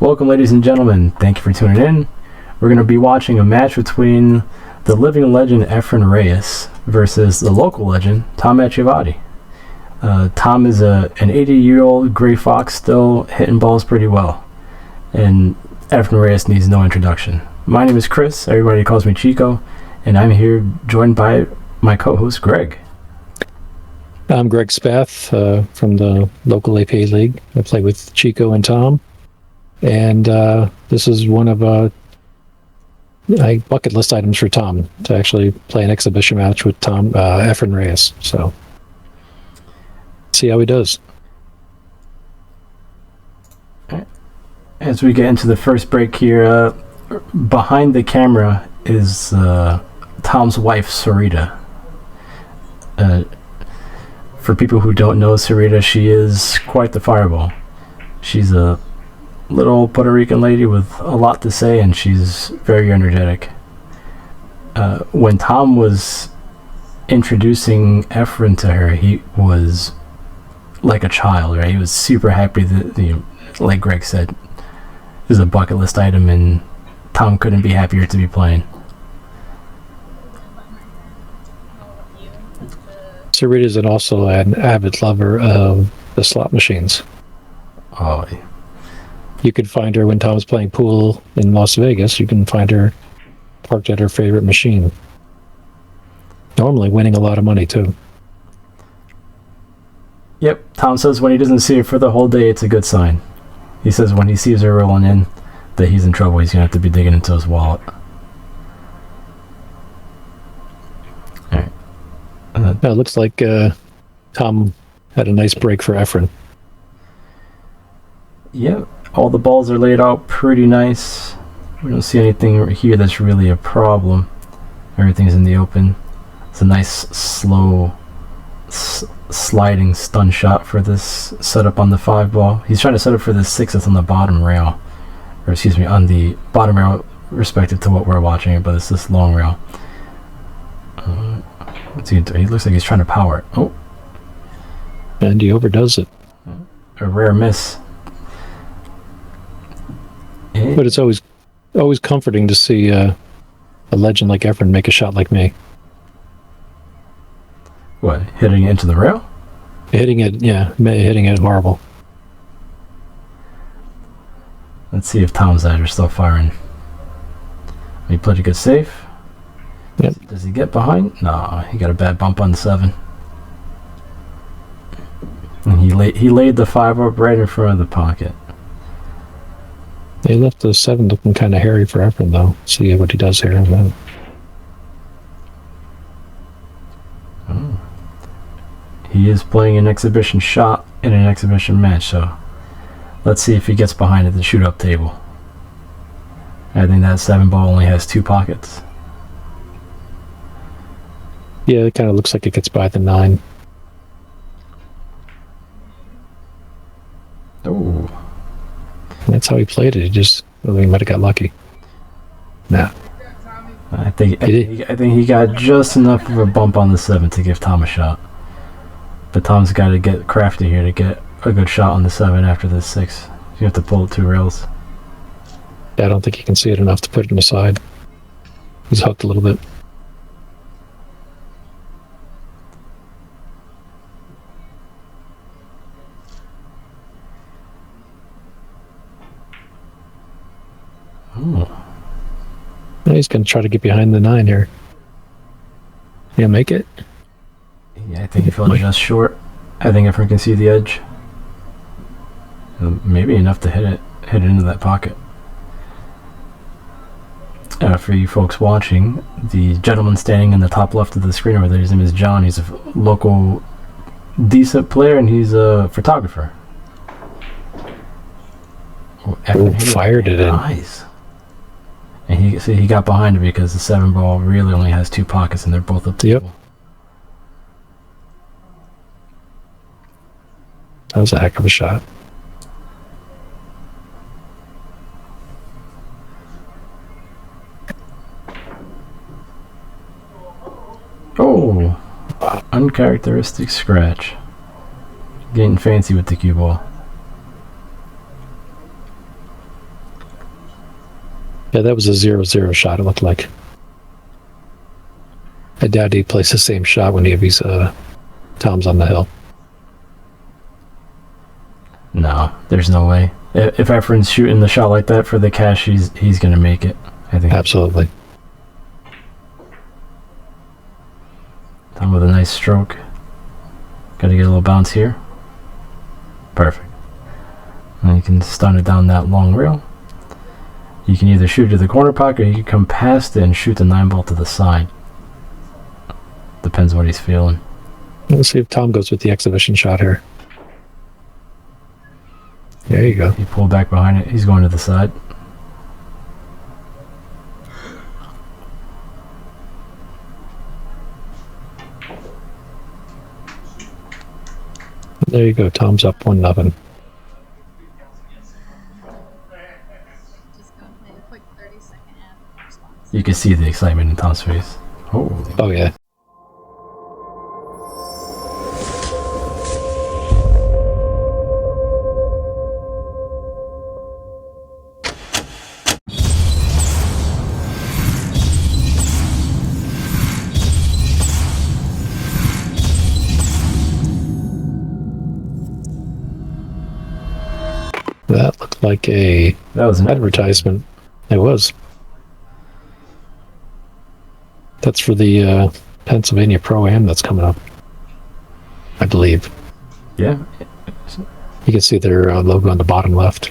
Welcome, ladies and gentlemen. Thank you for tuning in. We're going to be watching a match between the living legend Efren Reyes versus the local legend Tom Acciavatti. Tom is an 80-year-old gray fox, still hitting balls pretty well. And Efren Reyes needs no introduction. My name is Chris. Everybody calls me Chico. And I'm here joined by my co-host, Greg. I'm Greg Spath from the local APA League. I play with Chico and Tom. And this is one of my bucket list items for Tom, to actually play an exhibition match with Tom Efren Reyes. So, see how he does. As we get into the first break here, behind the camera is Tom's wife, Sarita. For people who don't know Sarita, she is quite the fireball. She's a little Puerto Rican lady with a lot to say, and she's very energetic. When Tom was introducing Efren to her, he was like a child, right? He was super happy that, like Greg said, this is a bucket list item, and Tom couldn't be happier to be playing. Sarita is also an avid lover of the slot machines. Oh, you could find her when Tom's playing pool in Las Vegas. You can find her parked at her favorite machine. Normally winning a lot of money, too. Yep, Tom says when he doesn't see her for the whole day, it's a good sign. He says when he sees her rolling in, that he's in trouble. He's going to have to be digging into his wallet. Alright. It looks like Tom had a nice break for Efren. Yep. All the balls are laid out pretty nice. We don't see anything here that's really a problem. Everything's in the open. It's a nice, slow, sliding stun shot for this setup on the 5 ball. He's trying to set up for the 6 that's on the bottom rail. Or excuse me, on the bottom rail respective to what we're watching, but it's this long rail. What's he doing? He looks like he's trying to power it. Oh. And he overdoes it. A rare miss. But it's always comforting to see a legend like Efren make a shot like me. What, hitting it into the rail? Hitting it horrible. Let's see if Tom's eyes are still firing. He played a good save. Yep. Does he get behind? No, he got a bad bump on the 7. And he laid the 5 up right in front of the pocket. They left the 7 looking kind of hairy for Efren, though. See what he does here. Oh. He is playing an exhibition shot in an exhibition match, so let's see if he gets behind at the shoot-up table. I think that 7 ball only has 2 pockets. Yeah, it kind of looks like it gets by the 9. Oh. That's how he played it. He might have got lucky. Nah. I think he got just enough of a bump on the 7 to give Tom a shot. But Tom's got to get crafty here to get a good shot on the 7 after the 6. You have to pull 2 rails. Yeah, I don't think he can see it enough to put it in the side. He's hooked a little bit. Oh. He's going to try to get behind the 9 here. He'll make it. Yeah, I think he fell just short. I think Efren can see the edge. Maybe enough to hit it into that pocket. For you folks watching, the gentleman standing in the top left of the screen over there, his name is John. He's a local decent player, and he's a photographer. Efren fired it in. Nice. And he got behind it because the 7 ball really only has 2 pockets, and they're both up the table. That was a heck of a shot. Oh, uncharacteristic scratch. Getting fancy with the cue ball. Yeah, that was a 0-0 shot, it looked like. I doubt he plays the same shot when he's Tom's on the hill. No, there's no way. If Efren's shooting the shot like that for the cash, he's gonna make it, I think. Absolutely. Tom with a nice stroke. Gotta get a little bounce here. Perfect. And you can stun it down that long rail. You can either shoot to the corner pocket or you can come past it and shoot the 9 ball to the side. Depends what he's feeling. Let's see if Tom goes with the exhibition shot here. There you go. He pulled back behind it. He's going to the side. There you go. Tom's up 1-0. You can see the excitement in Tom's face. Oh yeah. That looked like that was an advertisement. It was. That's for the Pennsylvania Pro-Am that's coming up, I believe. Yeah. You can see their logo on the bottom left.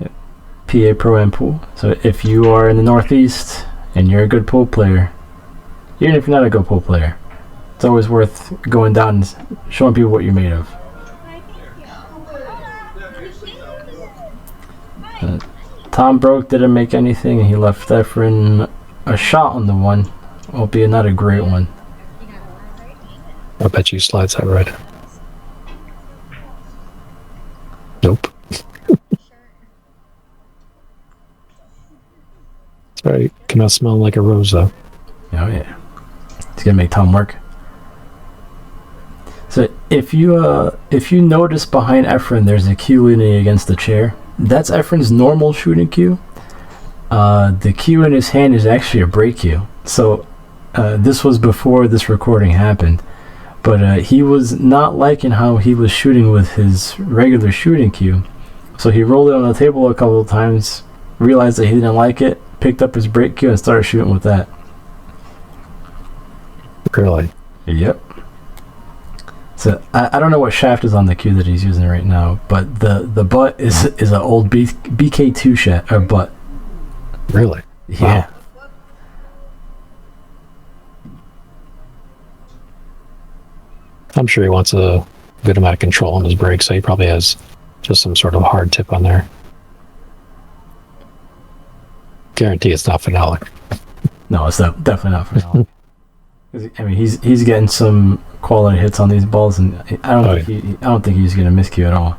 Yeah. PA Pro-Am pool. So if you are in the Northeast and you're a good pool player, even if you're not a good pool player, it's always worth going down and showing people what you're made of. Tom broke, didn't make anything, and he left Efren a shot on the one, albeit not a great one. I bet you slides that right. Nope. It's right. Come out smelling like a rose, though. Oh yeah, it's gonna make Tom work. So if you notice behind Efren, there's a cue leaning against the chair. That's Efren's normal shooting cue. The cue in his hand is actually a break cue. So this was before this recording happened, but he was not liking how he was shooting with his regular shooting cue. So he rolled it on the table a couple of times, realized that he didn't like it, picked up his break cue and started shooting with that. Really? Yep. So I don't know what shaft is on the cue that he's using right now, but the butt is an old BK2 shaft or butt. Really? Yeah. Wow. I'm sure he wants a good amount of control on his brake, so he probably has just some sort of hard tip on there. Guarantee it's not phenolic. No, it's definitely not phenolic. I mean, he's getting some quality hits on these balls, and I don't think he's gonna miscue at all.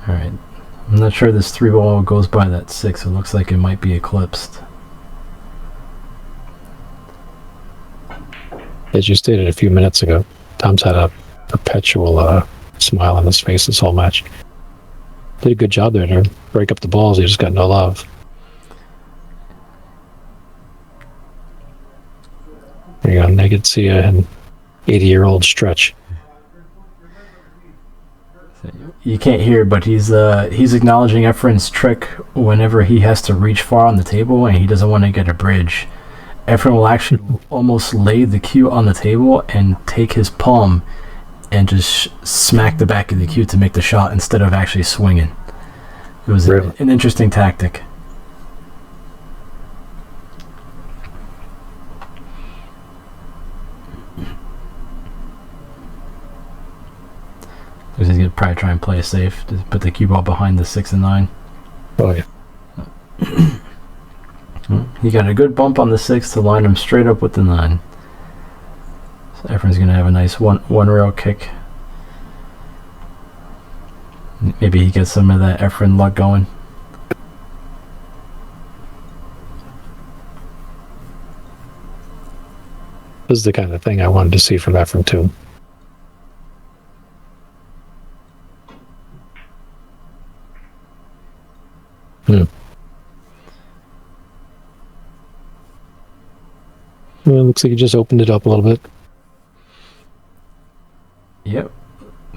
All right, I'm not sure this 3 ball goes by that 6. It looks like it might be eclipsed. As you stated a few minutes ago, Tom's had a perpetual smile on his face this whole match. Did a good job there to break up the balls. He just got no love. There you go. And I could see an 80-year-old stretch. You can't hear, but he's acknowledging Efren's trick whenever he has to reach far on the table and he doesn't want to get a bridge. Efren will actually almost lay the cue on the table and take his palm and just smack the back of the cue to make the shot instead of actually swinging. It was an interesting tactic. He's going to probably try and play it safe, to put the cue ball behind the 6 and 9. Oh, yeah. He got a good bump on the 6 to line him straight up with the 9. So Efren's going to have a nice one rail kick. Maybe he gets some of that Efren luck going. This is the kind of thing I wanted to see from Efren too. Well, it looks like you just opened it up a little bit. Yep.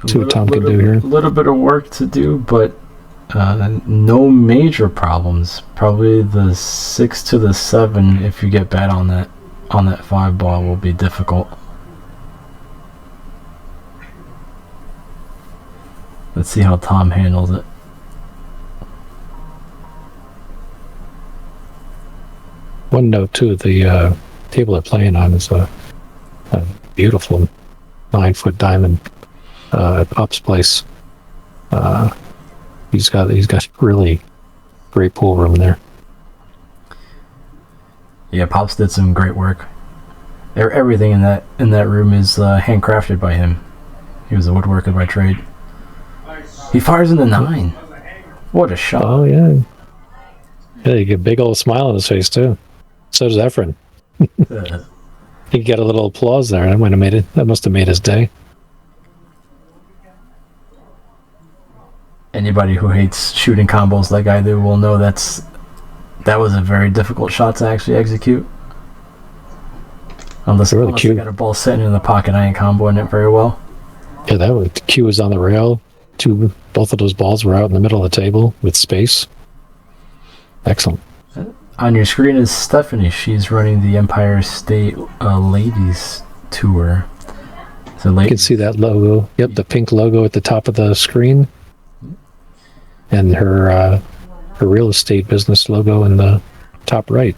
See what Tom can do here. A little bit of work to do, but no major problems. Probably the 6 to the 7, if you get bad on that 5 ball, will be difficult. Let's see how Tom handles it. One note too: the table they're playing on is a beautiful 9-foot diamond at Pop's place. He's got really great pool room there. Yeah, Pops did some great work. Everything in that room is handcrafted by him. He was a woodworker by trade. He fires in the 9. What a shot! Oh yeah, yeah. You get a big old smile on his face too. So does Efren. He got a little applause there. That might have made it. That must have made his day. Anybody who hates shooting combos like I do will know that was a very difficult shot to actually execute. Unless you got a ball sitting in the pocket, I ain't comboing it very well. Yeah, the cue was on the rail. Both of those balls were out in the middle of the table with space. Excellent. On your screen is Stephanie. She's running the Empire State Ladies Tour. So you can see that logo. Yep, the pink logo at the top of the screen. And her real estate business logo in the top right.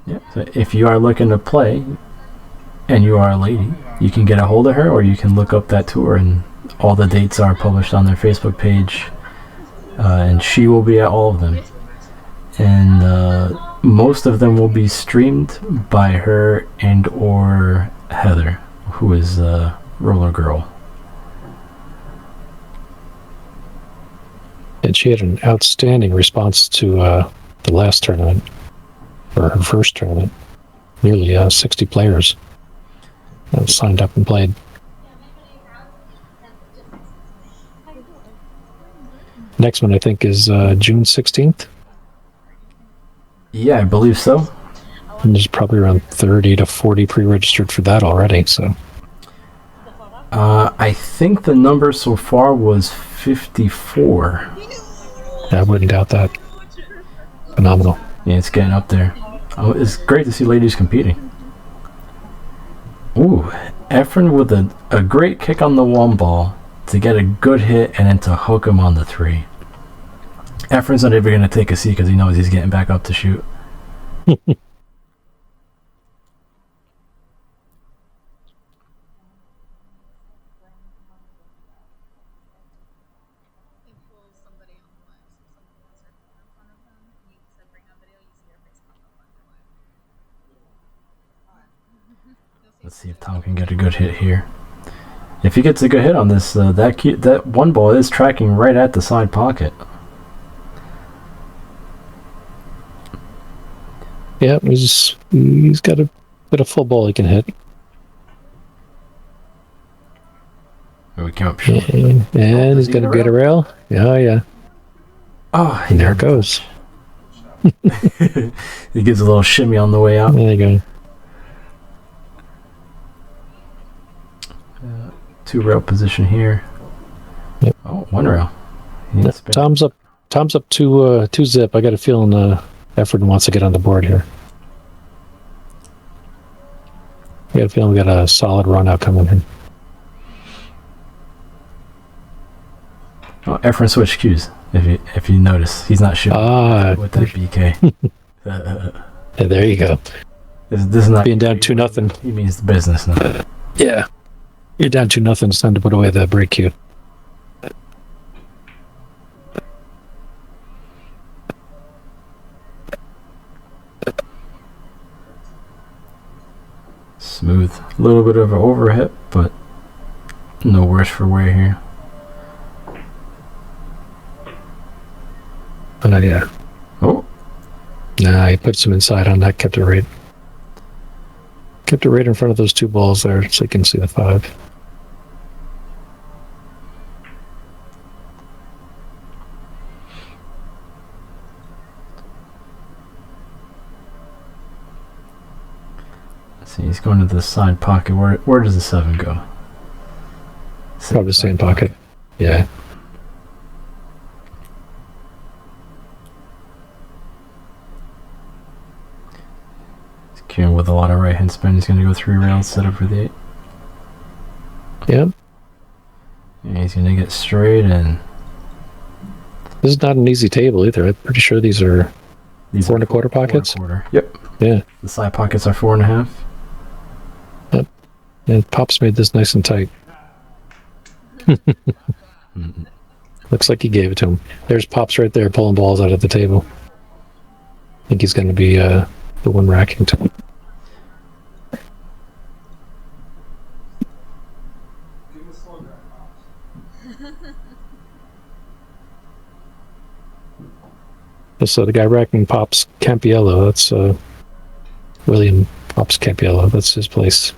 Yeah. So if you are looking to play and you are a lady, you can get a hold of her, or you can look up that tour, and all the dates are published on their Facebook page. And she will be at all of them. And most of them will be streamed by her and or Heather, who is RollerGirl. And she had an outstanding response to the last tournament, or her first tournament. Nearly 60 players signed up and played. Next one, I think, is June 16th. Yeah, I believe so. And there's probably around 30 to 40 pre-registered for that already. So, I think the number so far was 54. I wouldn't doubt that. Phenomenal. Yeah, it's getting up there. Oh, it's great to see ladies competing. Ooh, Efren with a great kick on the 1 ball to get a good hit and then to hook him on the 3. Efren's not even going to take a seat because he knows he's getting back up to shoot. Let's see if Tom can get a good hit here. If he gets a good hit on this, that 1 ball is tracking right at the side pocket. Yeah, he's got a bit of full ball he can hit. We came up short. And he's going to get a rail. Yeah, yeah. Oh, and there it goes. He gives a little shimmy on the way out. There you go. 2 rail position here. Yep. Oh, 1 rail. Tom's up 2-zip. I got a feeling Efren wants to get on the board here. I got a feeling we got a solid run out coming here. Oh, Efren switched cues. If you notice, he's not shooting with that BK. Yeah, there you go. This is not being down 2-0. He means the business now. Yeah, you're down 2-0. It's time to put away the break cue. Smooth. A little bit of an overhit, but no worse for wear here. Yeah. Oh. Nah, he put some inside on that. Kept it right. Kept it right in front of those 2 balls there, so you can see the 5. See, he's going to the side pocket. Where does the 7 go? Probably the same pocket. Yeah. He's queuing with a lot of right hand spin. He's going to go 3 rails, set up for the 8. Yep. And he's going to get straight, and this is not an easy table either. I'm pretty sure these are 4 1/4 pockets. 4 1/4. Yep. Yeah. The side pockets are 4 1/2. Yep. And Pops made this nice and tight. Looks like he gave it to him. There's Pops right there pulling balls out of the table. I think he's going to be the one racking to. So the guy racking Pops Ciampolillo, that's William Pops Ciampolillo. That's his place.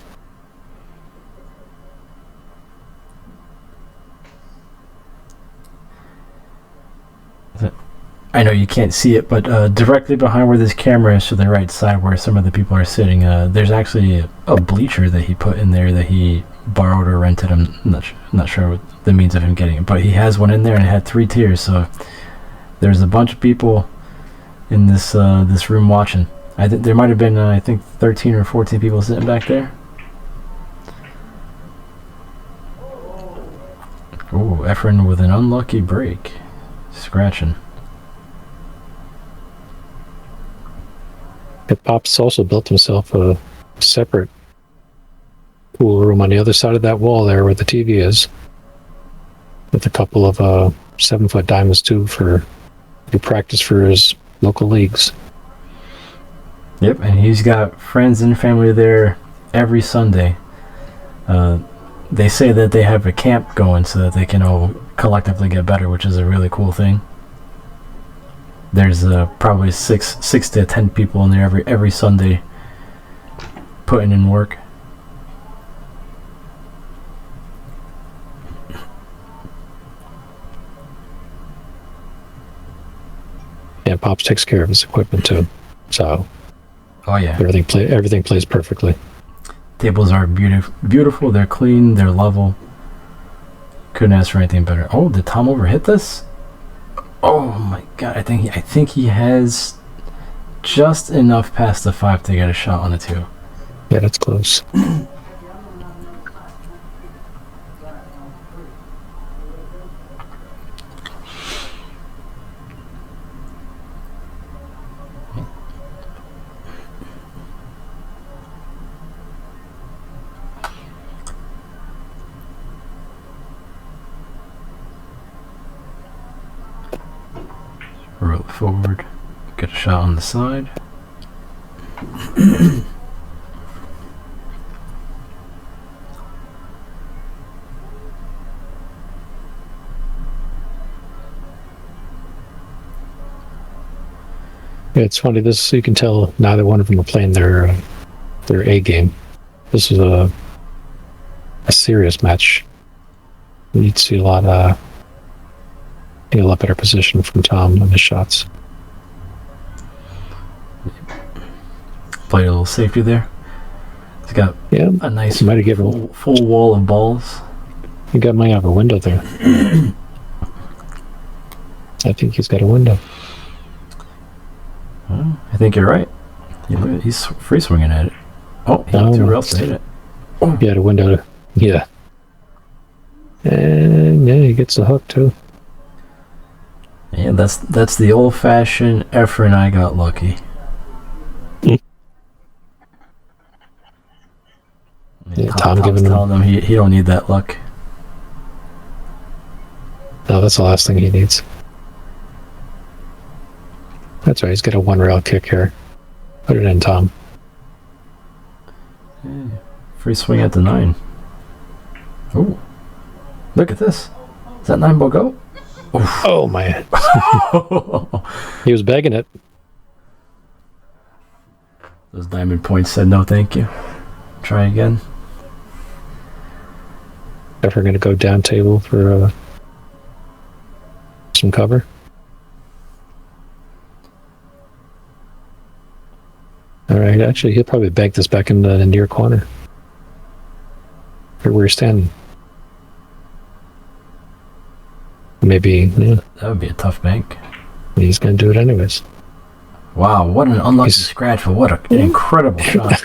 I know you can't see it, but directly behind where this camera is to the right side where some of the people are sitting, there's actually a bleacher that he put in there that he borrowed or rented. I'm not sure what the means of him getting it, but he has one in there and it had 3 tiers, so there's a bunch of people in this room watching. I think there might have been, I think, 13 or 14 people sitting back there. Oh, Efren with an unlucky break. Scratching. Pops also built himself a separate pool room on the other side of that wall there where the TV is, with a couple of 7-foot diamonds too for practice for his local leagues. Yep, and he's got friends and family there every Sunday. They say that they have a camp going so that they can all collectively get better, which is a really cool thing. There's probably 6 to 10 people in there every Sunday putting in work. Yeah, Pops takes care of his equipment too, so oh yeah, everything plays perfectly. Tables are beautiful. They're clean. They're level. Couldn't ask for anything better. Oh, did Tom overhit this? Oh my god! I think he has just enough past the 5 to get a shot on the 2. Yeah, that's close. Roll it forward. Get a shot on the side. Yeah, it's funny. This you can tell neither one of them are playing their A game. This is a serious match. You need to see a lot better position from Tom on his shots. Played a little safety there. He's got a nice full wall of balls. He got money out of a window there. I think he's got a window. Well, I think you're right. He's free swinging at it. Oh, he had 2 rails to hit it. Oh. He had a window. Yeah. And yeah, he gets the hook too. Yeah, that's the old-fashioned Efren. I got lucky. Yeah, Tom's telling him he don't need that luck. No, that's the last thing he needs. That's right. He's got a 1 rail kick here. Put it in, Tom. Yeah, free swing at the 9. Oh, look at this. Is that 9 ball go? Oof. Oh man. He was begging it. Those diamond points said no thank you. Try again. Ever going to go down table for some cover? All right. Actually, he'll probably bank this back in the near corner. Where you're standing. Maybe, yeah. That would be a tough bank. He's going to do it anyways. Wow, what an unlucky scratch, but what an incredible shot.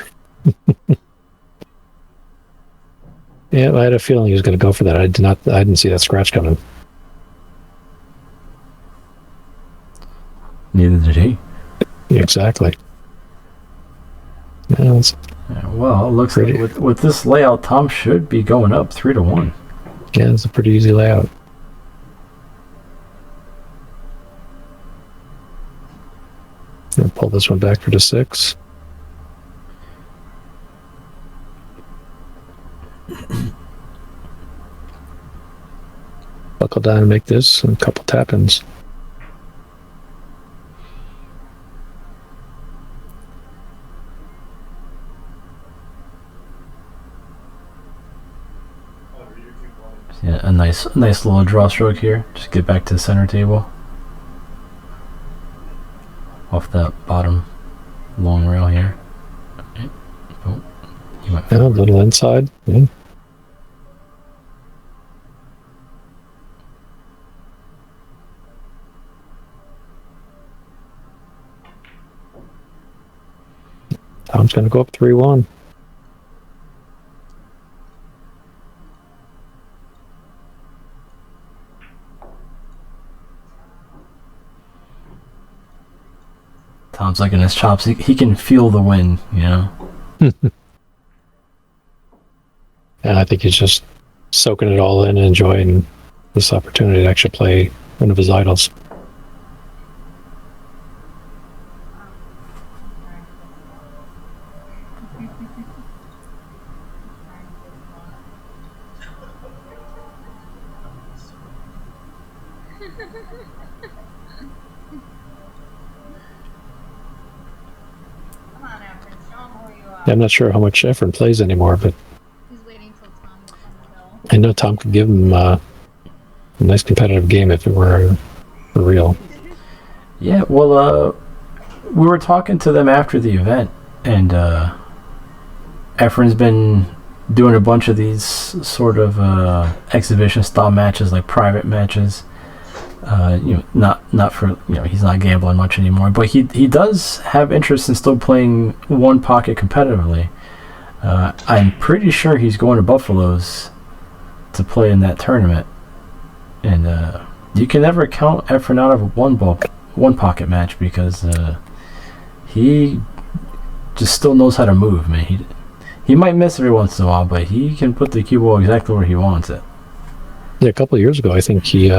Yeah, I had a feeling he was going to go for that. I didn't see that scratch coming. Neither did he. Exactly. Yeah, well, it looks like with this layout, Tom should be going up 3-1. Yeah, it's a pretty easy layout. I'll pull this one back for the 6. Buckle down and make this and a couple tap-ins. Yeah, a nice little draw stroke here. Just get back to the center table. Off that bottom long rail here. Okay. Oh, a little inside. Yeah. Tom's going to go up 3-1. Tom's like in his chops. He can feel the wind, you know? And I think he's just soaking it all in and enjoying this opportunity to actually play one of his idols. Yeah, I'm not sure how much Efren plays anymore, but he's waiting till Tom to come to go. I know Tom could give him a nice competitive game if it were for real. Yeah, well, we were talking to them after the event, and Efren's been doing a bunch of these sort of exhibition-style matches, like private matches. Not for, he's not gambling much anymore, but he does have interest in still playing one pocket competitively. I'm pretty sure he's going to Buffalo's to play in that tournament, and you can never count Efren out of a one pocket match because he just still knows how to move, man. He might miss every once in a while, but he can put the cue ball exactly where he wants it. Yeah, a couple of years ago, I think he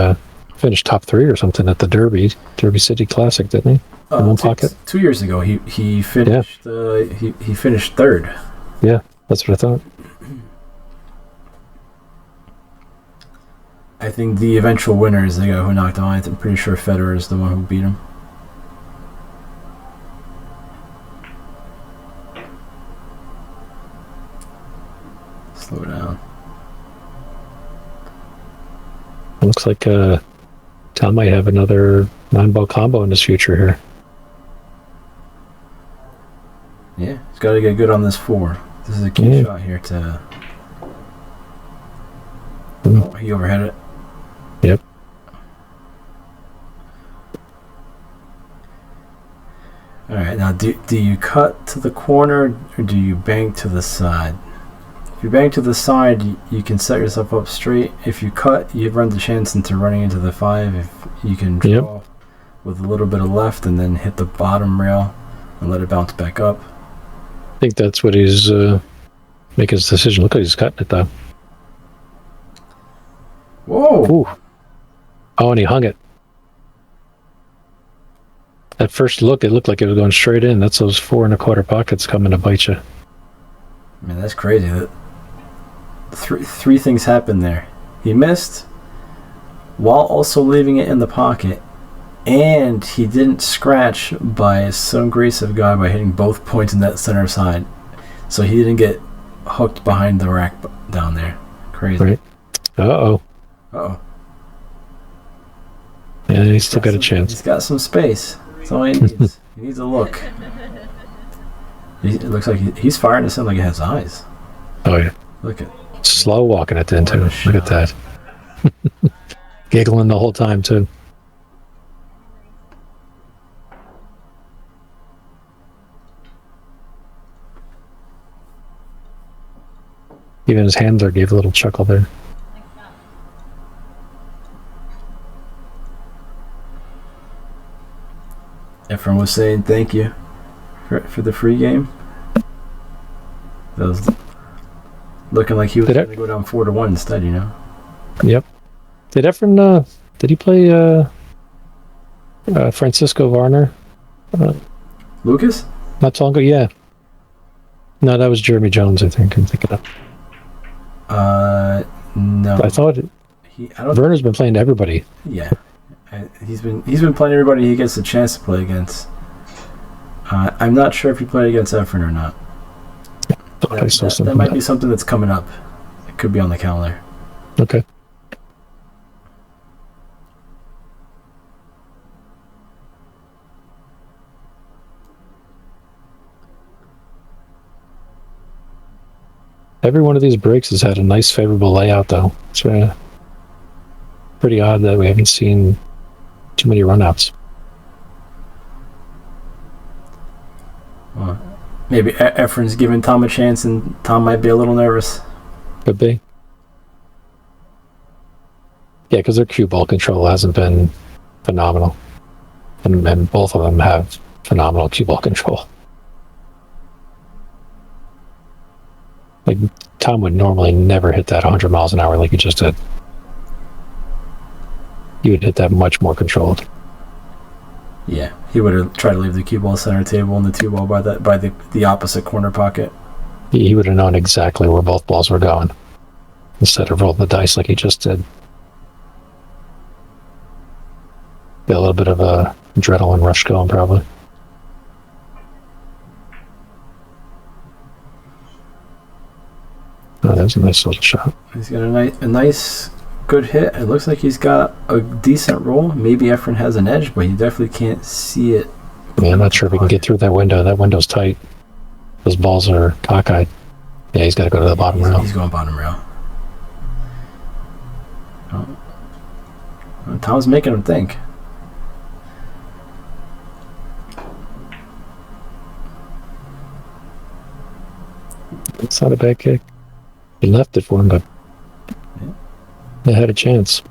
finished top 3 or something at the Derby City Classic, didn't he? In one pocket. 2 years ago, he finished. Yeah. He finished 3rd. Yeah, that's what I thought. I think the eventual winner is the guy who knocked him out. I'm pretty sure Federer is the one who beat him. Slow down. It looks like Tom might have another 9-ball combo in his future here. Yeah, he's got to get good on this 4. This is a key shot here to... Oh, he overhead it. Yep. Alright, now do you cut to the corner or do you bank to the side? If you bank to the side, you can set yourself up straight. If you cut, you run the chance into running into the 5. If you can draw with a little bit of left and then hit the bottom rail and let it bounce back up. I think that's what he's making his decision. Look how he's cutting it, though. Whoa! Ooh. Oh, and he hung it. At first look, it looked like it was going straight in. That's those 4 1/4 pockets coming to bite you. Man, that's crazy. Three things happened there. He missed while also leaving it in the pocket, and he didn't scratch by some grace of God by hitting both points in that center side. So he didn't get hooked behind the rack down there. Crazy. Right. Uh-oh. Uh-oh. Yeah, he's still got a chance. He's got some space. That's all he needs. He needs a look. It looks like he's firing this in like it has eyes. Oh yeah. Look at Slow walking it then What too. a Look at shot. that. Giggling the whole time too. Even his handler gave a little chuckle there. Efren was saying thank you for the free game. That was looking like he was going to go down 4-1 instead, you know? Yep. Did Efren, did he play Francisco Varner? Lucas? Not too long ago? Yeah. No, that was Jeremy Jones, I think. I'm thinking of. No. I thought Werner's been playing to everybody. Yeah. He's been playing everybody he gets a chance to play against. I'm not sure if he played against Efren or not. Okay, that might be something that's coming up. It could be on the calendar. Okay. Every one of these breaks has had a nice favorable layout, though. It's pretty odd that we haven't seen too many runouts. Well, maybe Efren's giving Tom a chance, and Tom might be a little nervous. Could be. Yeah, because their cue ball control hasn't been phenomenal. And both of them have phenomenal cue ball control. Like, Tom would normally never hit that 100 miles an hour like he just did. He would hit that much more controlled. Yeah, he would have tried to leave the cue ball center table and the two ball by the opposite corner pocket. He would have known exactly where both balls were going instead of rolling the dice like he just did. Be a little bit of a adrenaline rush going, probably. Oh, that's a nice little shot. He's got a nice, good hit. It looks like he's got a decent roll. Maybe Efren has an edge, but you definitely can't see it. Yeah, I'm not sure if we can get through that window. That window's tight. Those balls are cockeyed. Yeah, he's got to go to the bottom rail. He's going bottom rail. Oh. Tom's making him think. It's not a bad kick. He left it for him, but they had a chance.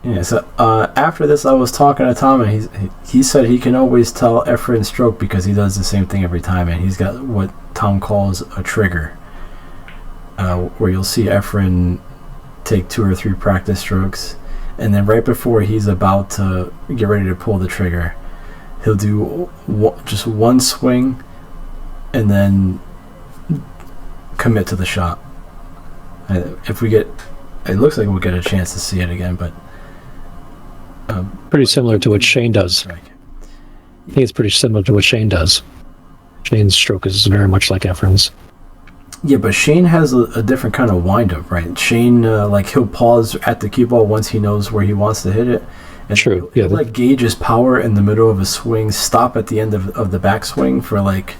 Yeah, so after this, I was talking to Tom, and he said he can always tell Efren's stroke because he does the same thing every time, and he's got what Tom calls a trigger, where you'll see Efren take 2 or 3 practice strokes, and then right before he's about to get ready to pull the trigger, he'll do just one swing, and then commit to the shot. If we get, it looks like we'll get a chance to see it again, but pretty similar to what Shane does. I think it's pretty similar to what Shane does. Shane's stroke is very much like Efren's. Yeah, but Shane has a different kind of wind-up, right? Shane, he'll pause at the cue ball once he knows where he wants to hit it. And True. He'll gauge his power in the middle of a swing, stop at the end of the backswing for like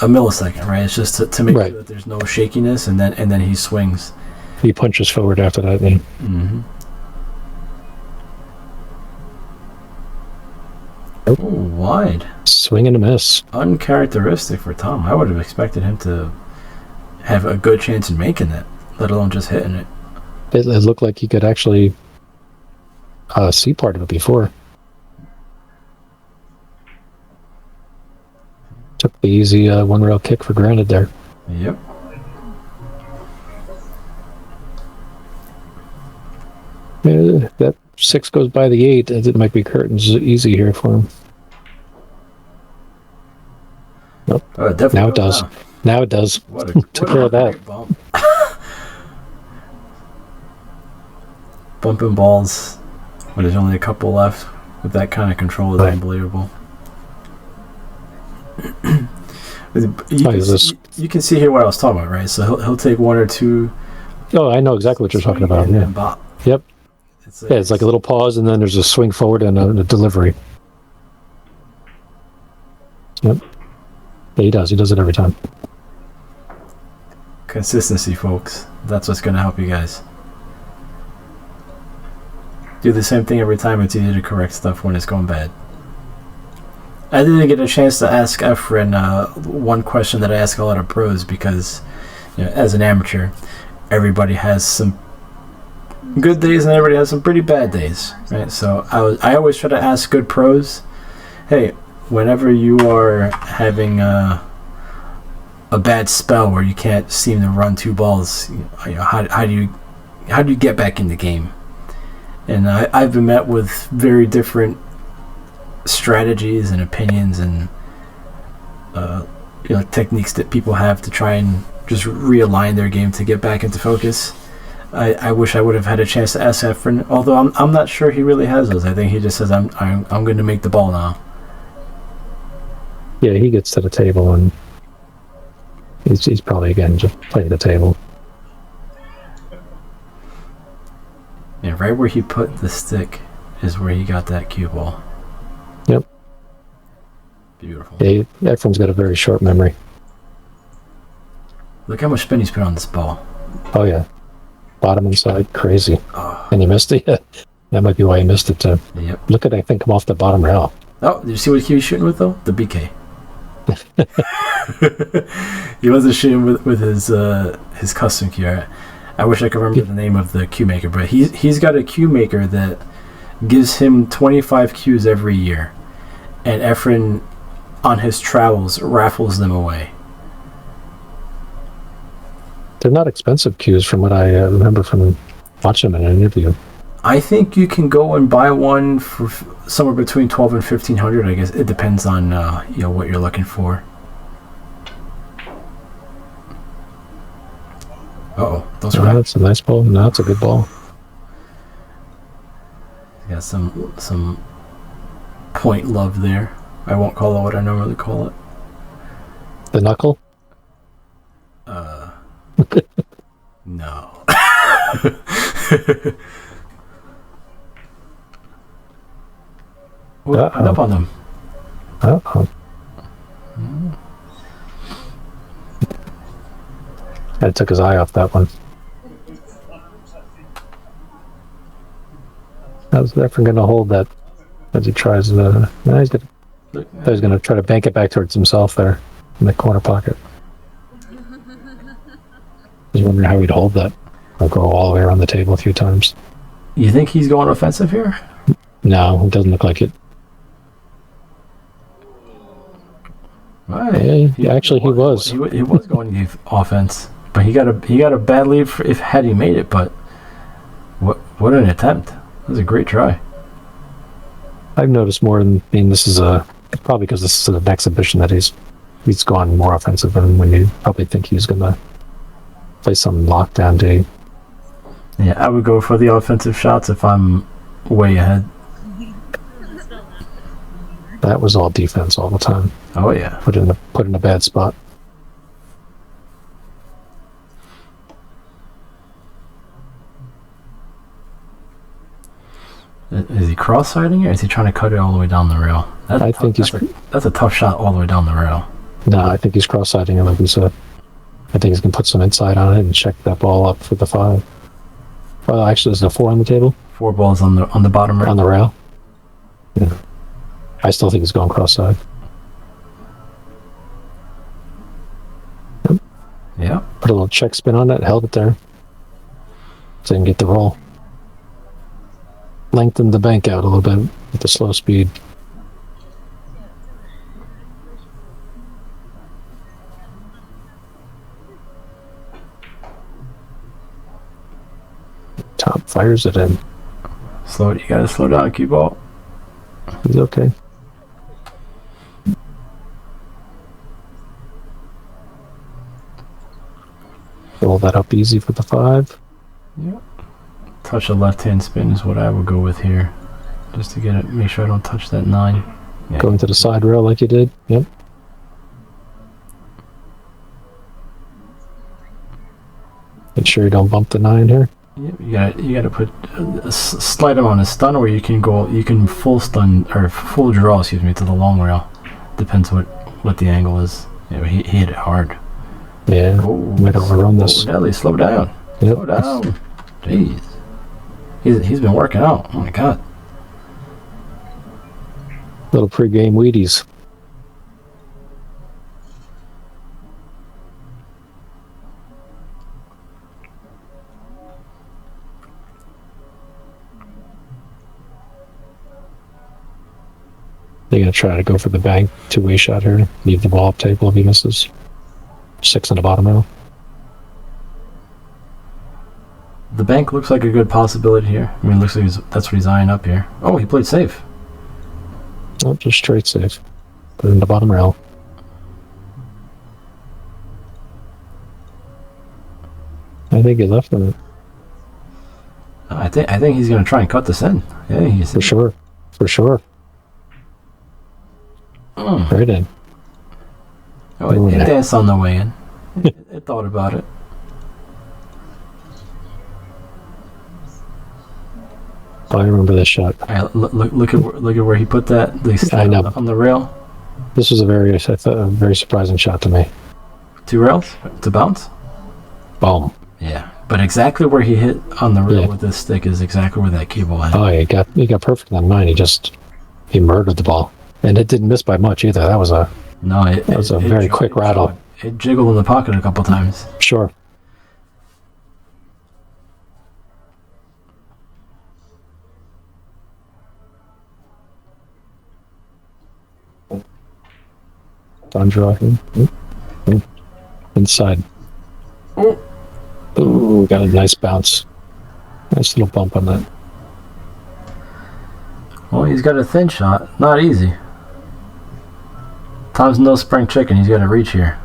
a millisecond, right? It's just to make sure that there's no shakiness, and then he swings. He punches forward after that. Yeah. Mm-hmm. Oh, wide. Swing and a miss. Uncharacteristic for Tom. I would have expected him to have a good chance in making it, let alone just hitting it. It looked like he could actually see part of it before. Took the easy one-rail kick for granted there. Yep. Yeah, that 6 goes by the 8. It might be curtains easy here for him. Nope. Now it does. Now it does. Took care of that. Bump. Bumping balls when there's only a couple left with that kind of control is unbelievable. You can see here what I was talking about, right? So he'll take 1 or 2. Oh, I know exactly what you're talking about. Yeah. Bop. Yep. It's like a little pause, and then there's a swing forward and a delivery. Yep. Yeah, he does. He does it every time. Consistency, folks. That's what's going to help you guys. Do the same thing every time. It's easy to correct stuff when it's going bad. I didn't get a chance to ask Efren one question that I ask a lot of pros because, as an amateur, everybody has some good days and everybody has some pretty bad days, right? So I always try to ask good pros, hey, whenever you are having a bad spell where you can't seem to run two balls, how do you get back in the game? And I've been met with very different strategies and opinions and techniques that people have to try and just realign their game to get back into focus. I wish I would have had a chance to ask Efren, although I'm not sure he really has those. I think he just says I'm going to make the ball now. Yeah, he gets to the table and he's probably again just playing the table. Yeah, right where he put the stick is where he got that cue ball. Yep. Beautiful. Yeah, Efren's got a very short memory. Look how much spin he's put on this ball. Oh yeah. Bottom inside, crazy. Oh. And you missed it? That might be why you missed it too. Yep. Look at that thing come off the bottom rail. Oh, did you see what he was shooting with though? The BK. He wasn't shooting with his custom cue. I wish I could remember the name of the cue maker, but he's got a cue maker that gives him 25 cues every year, and Efren on his travels raffles them away. They're not expensive cues from what I remember from watching them in an interview. I think you can go and buy one for somewhere between $1,200 and $1,500. I guess it depends on what you're looking for. Those are that's a nice ball. No, that's a good ball. Got some point love there. I won't call it what I normally call it. The knuckle? No. Put up on them. Uh-oh. I took his eye off that one. How's Efren going to hold that as he tries to... he's going to try to bank it back towards himself there in the corner pocket. I was wondering how he'd hold that. I'll go all the way around the table a few times. You think he's going offensive here? No, it doesn't look like it. Right. Yeah, he was. He was going to offense, but he got a bad lead had he made it. But what an attempt! That was a great try. I've noticed more. This is probably because this is an exhibition that he's gone more offensive than when you probably think he's going to play some lockdown day. Yeah, I would go for the offensive shots if I'm way ahead. That was all defense all the time. Oh yeah. Put in a bad spot. Is he cross-siding it, or is he trying to cut it all the way down the rail? That's a tough shot all the way down the rail. No, I think he's cross-siding it like we said. I think he's going to put some inside on it and check that ball up for the 5. Well, actually, there's a 4 on the table. 4 balls on the bottom rail. On the rail. Yeah. I still think he's going cross-side. Yeah. Put a little check spin on it, held it there. So he can get the roll. Lengthened the bank out a little bit with the slow speed. Tom fires it in. You gotta slow down, cue ball. He's okay. Roll that up easy for the 5. Yep. Touch a left-hand spin is what I would go with here, just to get it. Make sure I don't touch that 9. Yeah. Going to the side rail like you did. Yep. Make sure you don't bump the 9 here. Yep. You gotta put a slight amount of stun, or you can full stun or full draw. To the long rail. Depends what the angle is. Yeah, he hit it hard. Yeah, might overrun this. Nelly, slow down. Yep. Slow down. Jeez. He's been working out. Oh my god. Little pre-game Wheaties. They're going to try to go for the bank two-way shot here. Leave the ball up table if he misses. 6 in the bottom row. The bank looks like a good possibility here. I mean, it looks like that's what he's eyeing up here. Oh, he played safe. Oh, just straight safe. Put it in the bottom rail. I think he left on it. I think he's going to try and cut this in. Yeah, he's For sure. For sure. Right in. Oh, it danced on the way in. It thought about it. I remember this shot. Look at where he put that. I know. On the rail. This was a very surprising shot to me. 2 rails to bounce. Boom. Yeah, but exactly where he hit on the rail with this stick is exactly where that cue ball hit. Oh, he got perfect on mine. He murdered the ball, and it didn't miss by much either. That was a very quick rattle. It jiggled in the pocket a couple times. Sure. On drawing. Inside. Ooh, got a nice bounce. Nice little bump on that. Well, he's got a thin shot. Not easy. Tom's no spring chicken. He's got to reach here.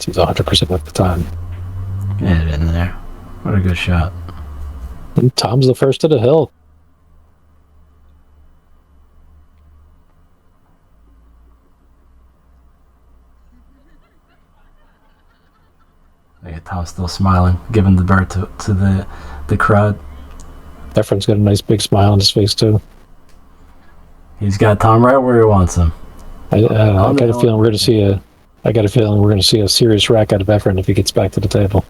He's 100% at the time. Get it in there. What a good shot. And Tom's the first to the hill. Yeah, Tom's still smiling, giving the bird to the crowd. Efren's got a nice big smile on his face too. He's got Tom right where he wants him. I got a feeling we're going to see a serious rack out of Efren if he gets back to the table.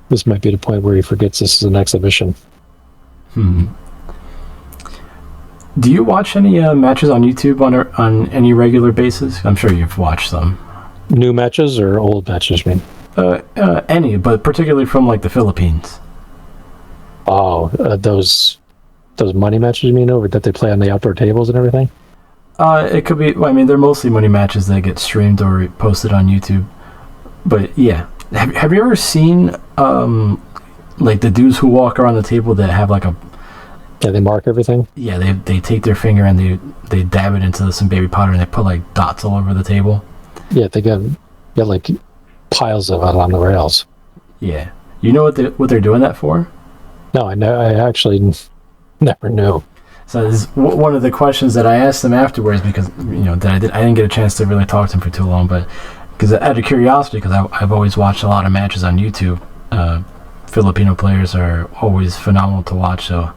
This might be the point where he forgets this is an exhibition. Do you watch any matches on YouTube on any regular basis? I'm sure you've watched some. New matches or old matches, you mean? Any, but particularly from like the Philippines. Oh, those money matches, you mean, over that they play on the outdoor tables and everything? It could be. Well, I mean, they're mostly money matches that get streamed or posted on YouTube. But yeah, have you ever seen like the dudes who walk around the table that have like a they mark everything? Yeah, they take their finger and they dab it into some baby powder and they put like dots all over the table. Yeah, they got like piles of it on the rails. Yeah, you know what they're doing that for? No, I actually never knew. So this is one of the questions that I asked them afterwards because that I didn't get a chance to really talk to them for too long, but because out of curiosity, because I've always watched a lot of matches on YouTube. Filipino players are always phenomenal to watch, so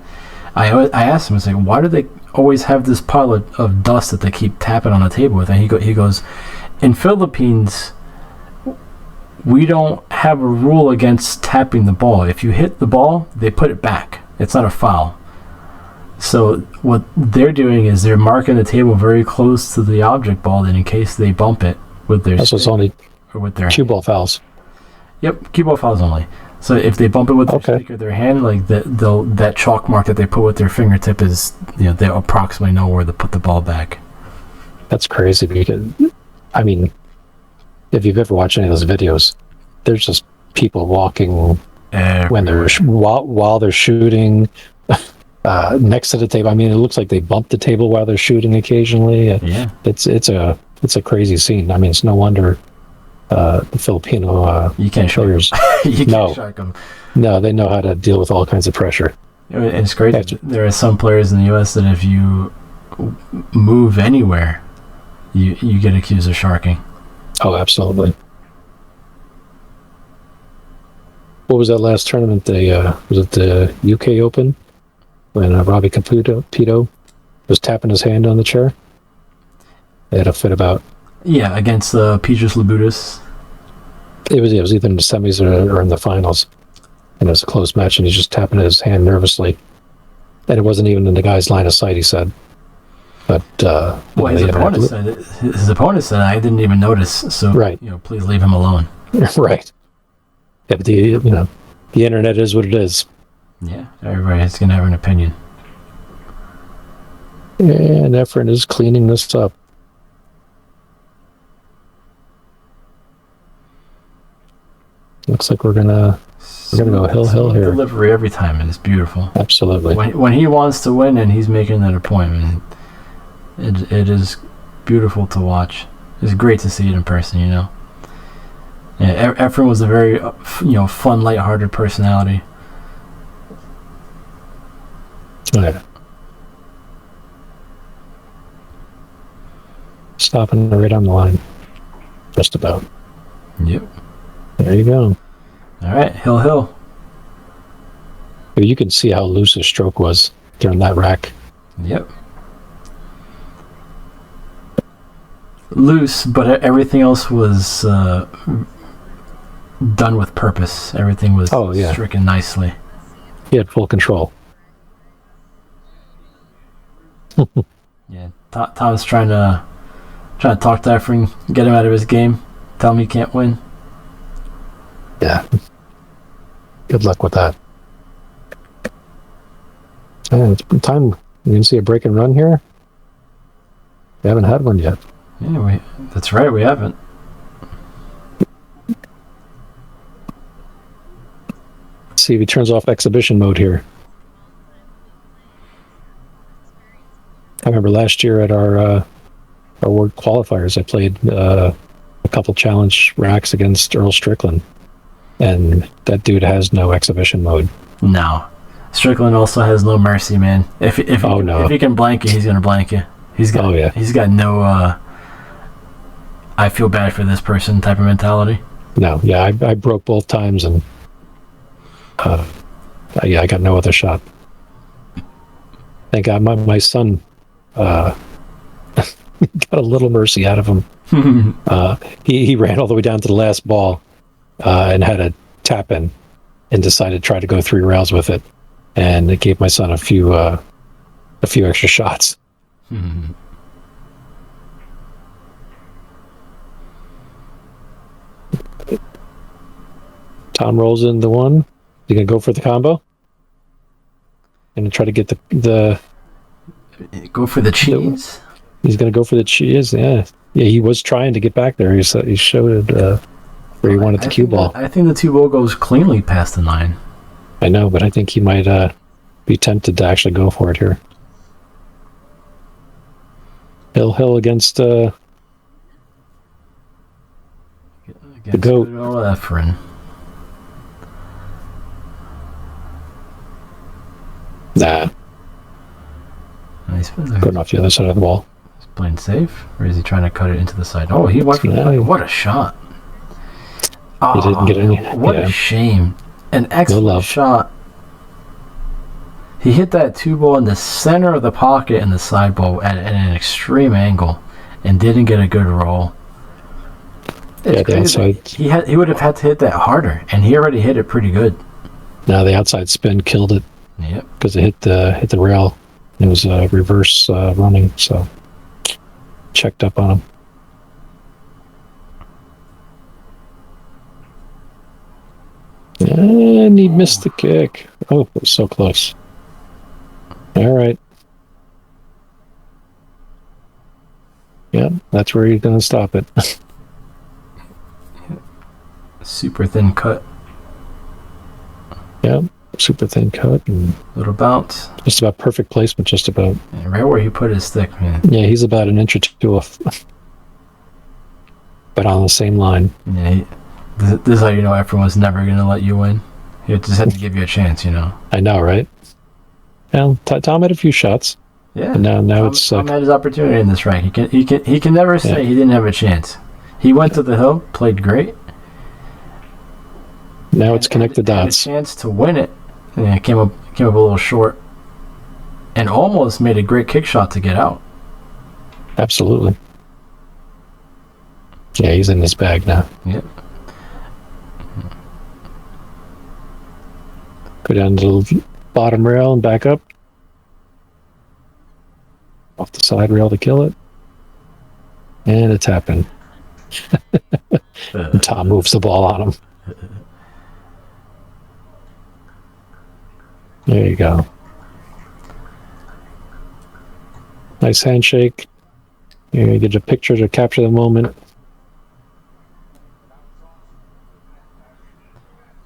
I asked him, I was like, why do they always have this pile of dust that they keep tapping on the table with? And he goes, in Philippines, we don't have a rule against tapping the ball. If you hit the ball, they put it back. It's not a foul. So what they're doing is they're marking the table very close to the object ball, that in case they bump it with their stick, only or with their cue ball fouls. Yep, cue ball fouls only. So if they bump it with their stick or their hand, like that chalk mark that they put with their fingertip is, they approximately know where to put the ball back. That's crazy because, I mean, if you've ever watched any of those videos, there's just people walking when while they're shooting next to the table. I mean, it looks like they bump the table while they're shooting occasionally. Yeah, it's a crazy scene. I mean, it's no wonder the Filipino you can't players. you can't shark them. No, they know how to deal with all kinds of pressure. It's great. Gotcha. There are some players in the U.S. that if you move anywhere, you get accused of sharking. Oh, absolutely. What was that last tournament? Was it the UK Open when Robbie Caputo was tapping his hand on the chair? They had a fit about. Yeah, against Petrus Labutis. It was either in the semis or in the finals, and it was a close match, and he's just tapping his hand nervously, and it wasn't even in the guy's line of sight. He said, but his opponent said I didn't even notice. So right. Please leave him alone. Right. Yeah, but the internet is what it is. Yeah, everybody's gonna have an opinion. And Efren is cleaning this up. Looks like we're gonna go hill here. Delivery every time, and it's beautiful. Absolutely. When he wants to win and he's making that appointment, it is beautiful to watch. It's great to see it in person. Yeah, Efren was a very fun, lighthearted personality. Yeah. Stopping right on the line. Just about. Yep. There you go. All right, hill. You can see how loose his stroke was during that rack. Yep. Loose, but everything else was done with purpose. Everything was stricken nicely. He had full control. Yeah, Tom's trying to talk to Efren, get him out of his game, tell him he can't win. Yeah. Good luck with that. And it's time. You can see a break and run here. We haven't had one yet. Yeah, that's right, we haven't. Let's see if he turns off exhibition mode here. I remember last year at our World Qualifiers, I played a couple challenge racks against Earl Strickland, and that dude has no exhibition mode. No. Strickland also has no mercy, man. If he can blank you, he's gonna blank you. He's got no I feel bad for this person type of mentality. No, yeah, I broke both times, and I got no other shot. Thank God my son got a little mercy out of him. He ran all the way down to the last ball and had a tap in and decided to try to go 3 rails with it, and it gave my son a few extra shots. Tom rolls in the one. You gonna go for the combo? And try to get the go for the cheese. He's gonna go for the cheese. Yeah. He was trying to get back there. He showed where he wanted the cue ball. I think the 2-ball goes cleanly past the 9. I know, but I think he might be tempted to actually go for it here. Hill against the goat. Efren. Nah. He's going off the other side of the wall. He's playing safe, or is he trying to cut it into the side? Oh, he went for the what a shot. He didn't get any. What a shame. An excellent shot. He hit that 2-ball in the center of the pocket and the side ball at an extreme angle and didn't get a good roll. Yeah, the outside. He would have had to hit that harder, and he already hit it pretty good. Now the outside spin killed it. Yep. Because it hit the rail. It was reverse running, so checked up on him. And he missed the kick. Oh, it was so close. All right. Yeah, that's where he's going to stop it. Super thin cut. Yeah, super thin cut. And little bounce. Just about perfect placement, just about. Yeah, right where he put his stick, man. Yeah, he's about an inch or two off. But on the same line. Yeah, this is how you know everyone's never going to let you win. He just had to give you a chance, I know, right? Well, Tom had a few shots. Yeah. And now Tom, it's Tom had his opportunity in this rank. He can never say he didn't have a chance. He went to the hill, played great. now it's connect the Had a dots. chance to win it. And it came up a little short. And almost made a great kick shot to get out. Absolutely. Yeah, he's in his bag now. Yep. Go down to the bottom rail and back up. Off the side rail to kill it. And it's happened. And Tom moves the ball on him. There you go. Nice handshake. You get a picture to capture the moment.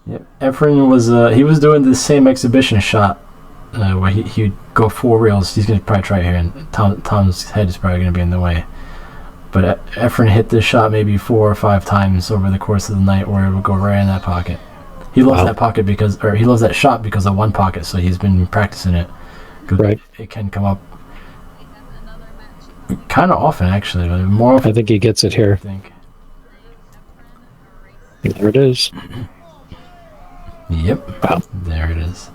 Yep. Efren was doing the same exhibition shot where he'd go 4 reels. He's gonna probably try here, and Tom's head is probably gonna be in the way. But Efren hit this shot maybe 4 or 5 times over the course of the night, where it would go right in that pocket. He loves that pocket he loves that shot because of one pocket. So he's been practicing it. Right. It can come up kind of often, actually, but more often. I think he gets it here. I think. There it is. Yep. Wow. There it is.